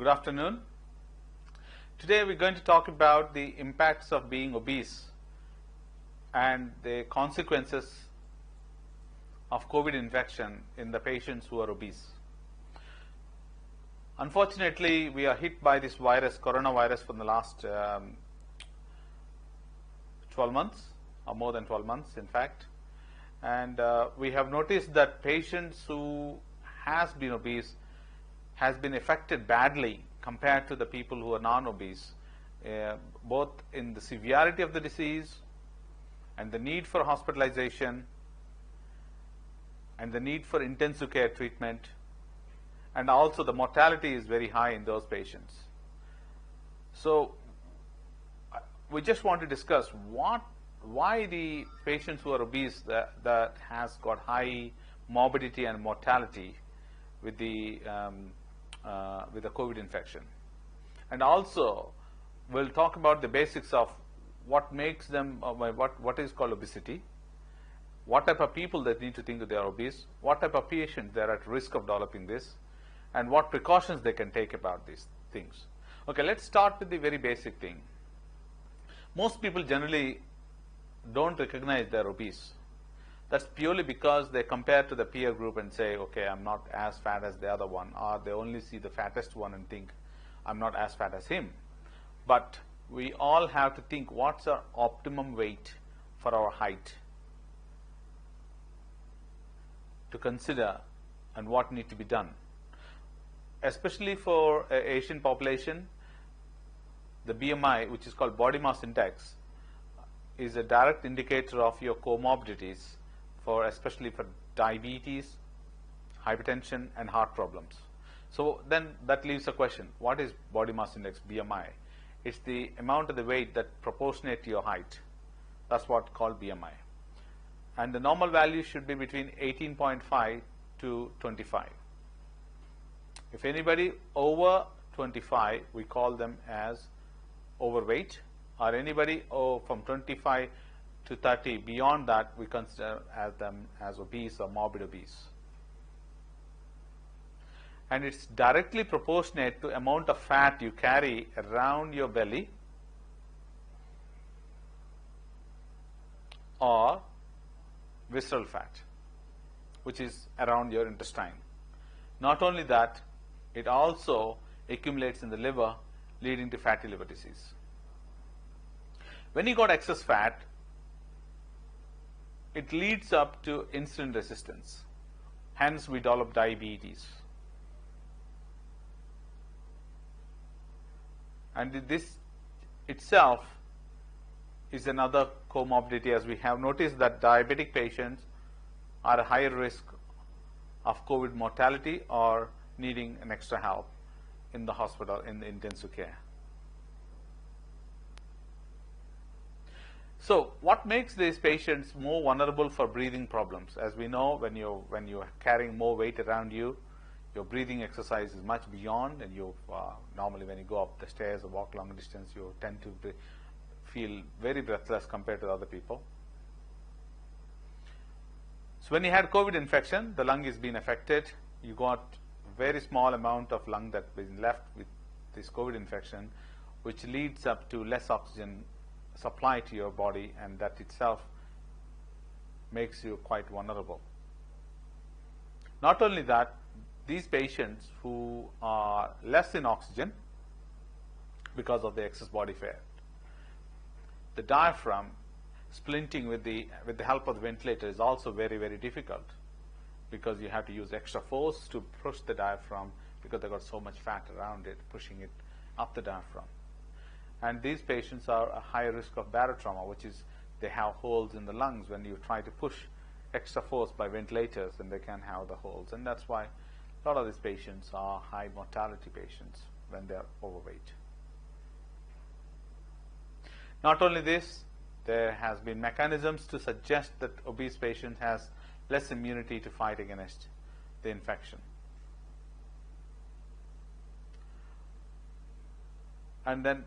Good afternoon. Today we're going to talk about the impacts of being obese and the consequences of COVID infection in the patients who are obese. Unfortunately, we are hit by this virus, coronavirus, for the last 12 months or more than 12 months in fact, and we have noticed that patients who has been obese has been affected badly compared to the people who are non-obese, both in the severity of the disease and the need for hospitalization and the need for intensive care treatment, and also the mortality is very high in those patients. So we just want to discuss why the patients who are obese that has got high morbidity and mortality with the COVID infection, and also we'll talk about the basics of what makes them what is called obesity, what type of people that need to think that they are obese, what type of patients they are at risk of developing this, and what precautions they can take about these things. Okay, let's start with the very basic thing. Most people generally don't recognize they're obese. That's purely because they compare to the peer group and say, okay, I'm not as fat as the other one, or they only see the fattest one and think, I'm not as fat as him. But we all have to think, what's our optimum weight for our height to consider and what needs to be done. Especially for Asian population, the BMI, which is called body mass index, is a direct indicator of your comorbidities, especially for diabetes, hypertension, and heart problems. So then that leaves a question: what is body mass index, BMI? It's the amount of the weight that proportionate to your height. That's what called BMI. And the normal value should be between 18.5 to 25. If anybody over 25, we call them as overweight, or anybody from 25 to 30 beyond that, we consider them as obese or morbid obese. And it's directly proportionate to amount of fat you carry around your belly or visceral fat, which is around your intestine. Not only that, it also accumulates in the liver, leading to fatty liver disease. When you got excess fat, it leads up to insulin resistance. Hence, we develop diabetes. And this itself is another comorbidity, as we have noticed that diabetic patients are at higher risk of COVID mortality or needing an extra help in the hospital, in the intensive care. So what makes these patients more vulnerable for breathing problems? As we know, when you're carrying more weight around you, your breathing exercise is much beyond, and you normally when you go up the stairs or walk long distance, you tend to feel very breathless compared to other people. So when you had COVID infection, the lung is being affected. You got very small amount of lung that been left with this COVID infection, which leads up to less oxygen supply to your body, and that itself makes you quite vulnerable. Not only that, these patients who are less in oxygen because of the excess body fat, the diaphragm splinting with the help of the ventilator is also very, very difficult, because you have to use extra force to push the diaphragm, because they've got so much fat around it, pushing it up the diaphragm. And these patients are a higher risk of barotrauma, which is they have holes in the lungs. When you try to push extra force by ventilators, then they can have the holes. And that's why a lot of these patients are high mortality patients when they are overweight. Not only this, there has been mechanisms to suggest that obese patient has less immunity to fight against the infection. And then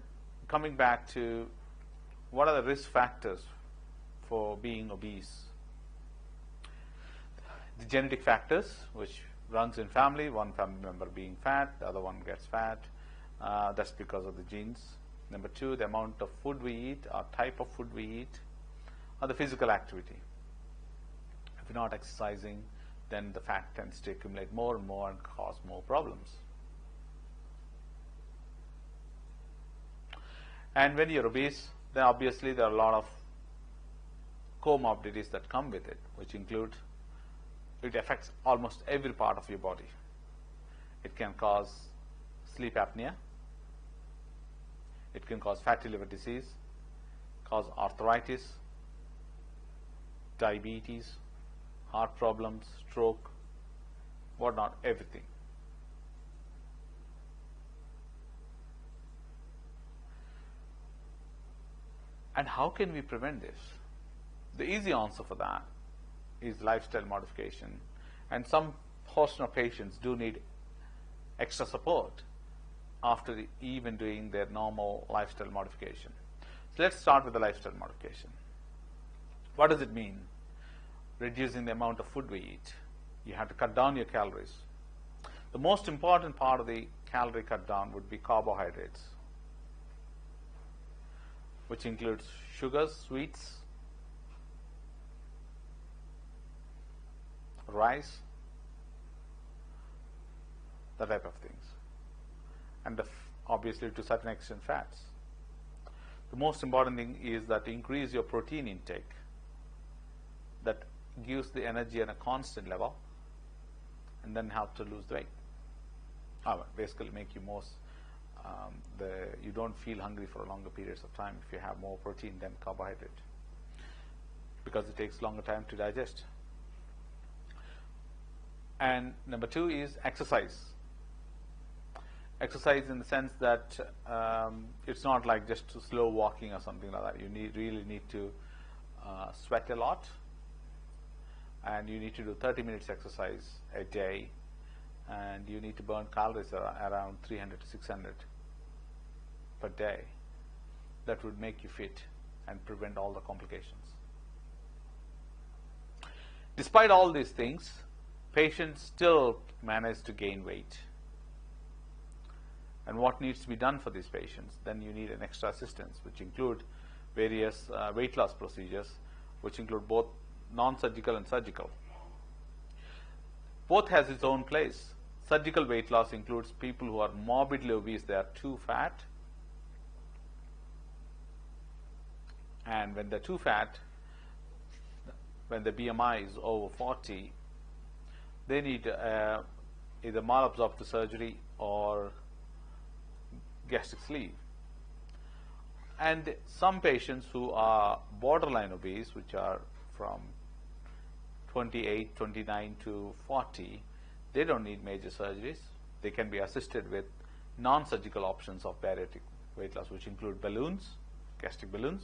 coming back to what are the risk factors for being obese? The genetic factors, which runs in family, one family member being fat, the other one gets fat, That's because of the genes. Number 2, the amount of food we eat, or type of food we eat, or the physical activity. If you're not exercising, then the fat tends to accumulate more and more and cause more problems. And when you're obese, then obviously there are a lot of comorbidities that come with it, which include, it affects almost every part of your body. It can cause sleep apnea, it can cause fatty liver disease, cause arthritis, diabetes, heart problems, stroke, whatnot, everything. And how can we prevent this? The easy answer for that is lifestyle modification, and some portion of patients do need extra support after even doing their normal lifestyle modification. So let's start with the lifestyle modification. What does it mean? Reducing the amount of food we eat. You have to cut down your calories. The most important part of the calorie cut down would be carbohydrates, which includes sugars, sweets, rice, that type of things, and obviously to a certain extent fats. The most important thing is that increase your protein intake. That gives the energy at a constant level, and then help to lose the weight. Basically make you more, you don't feel hungry for longer periods of time if you have more protein than carbohydrate, because it takes longer time to digest. And number 2 is exercise. Exercise in the sense that it's not like just slow walking or something like that. You really need to sweat a lot, and you need to do 30 minutes exercise a day, and you need to burn calories around 300 to 600 per day. That would make you fit and prevent all the complications. Despite all these things, patients still manage to gain weight. And what needs to be done for these patients? Then you need an extra assistance, which include various weight loss procedures, which include both non-surgical and surgical. Both has its own place. Surgical weight loss includes people who are morbidly obese, they are too fat, and when they're too fat, when the BMI is over 40, they need either malabsorptive surgery or gastric sleeve. And some patients who are borderline obese, which are from 28, 29 to 40, they don't need major surgeries. They can be assisted with non-surgical options of bariatric weight loss, which include balloons, gastric balloons,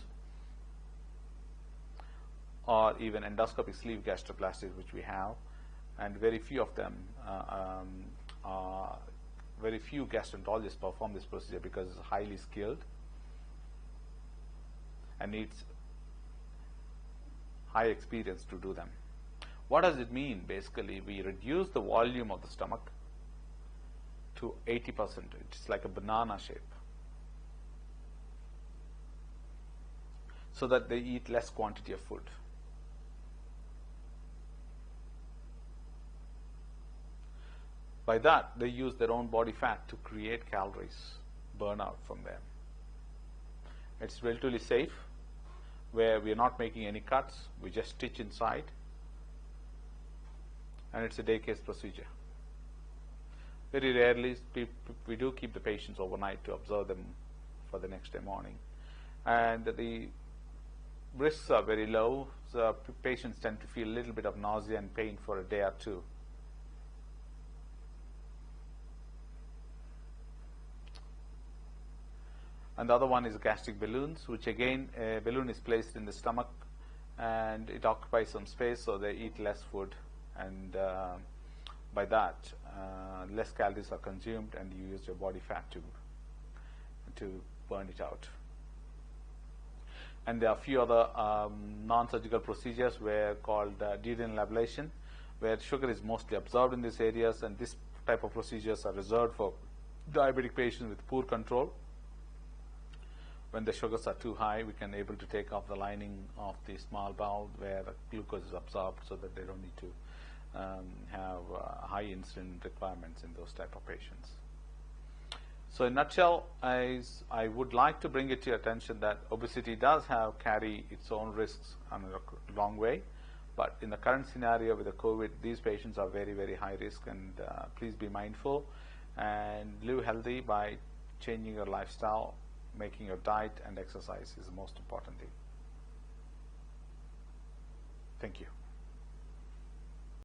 or even endoscopic sleeve gastroplasties, which we have, and very few of them, very few gastroenterologists perform this procedure because it's highly skilled and needs high experience to do them. What does it mean? Basically, we reduce the volume of the stomach to 80%. It's like a banana shape, so that they eat less quantity of food. By that, they use their own body fat to create calories, burn out from them. It's relatively safe, where we are not making any cuts, we just stitch inside, and it's a day case procedure. Very rarely we do keep the patients overnight to observe them for the next day morning, and the risks are very low, so patients tend to feel a little bit of nausea and pain for a day or two. And the other one is gastric balloons, which again, a balloon is placed in the stomach and it occupies some space, so they eat less food, and by that less calories are consumed, and you use your body fat to burn it out. And there are a few other non-surgical procedures called duodenal ablation, where sugar is mostly absorbed in these areas, and this type of procedures are reserved for diabetic patients with poor control. When the sugars are too high, we can able to take off the lining of the small bowel where the glucose is absorbed, so that they don't need to have high insulin requirements in those type of patients. So in a nutshell, I would like to bring it to your attention that obesity does carry its own risks on a long way, but in the current scenario with the COVID, these patients are very, very high risk, and please be mindful and live healthy by changing your lifestyle. Making your diet and exercise is the most important thing. Thank you.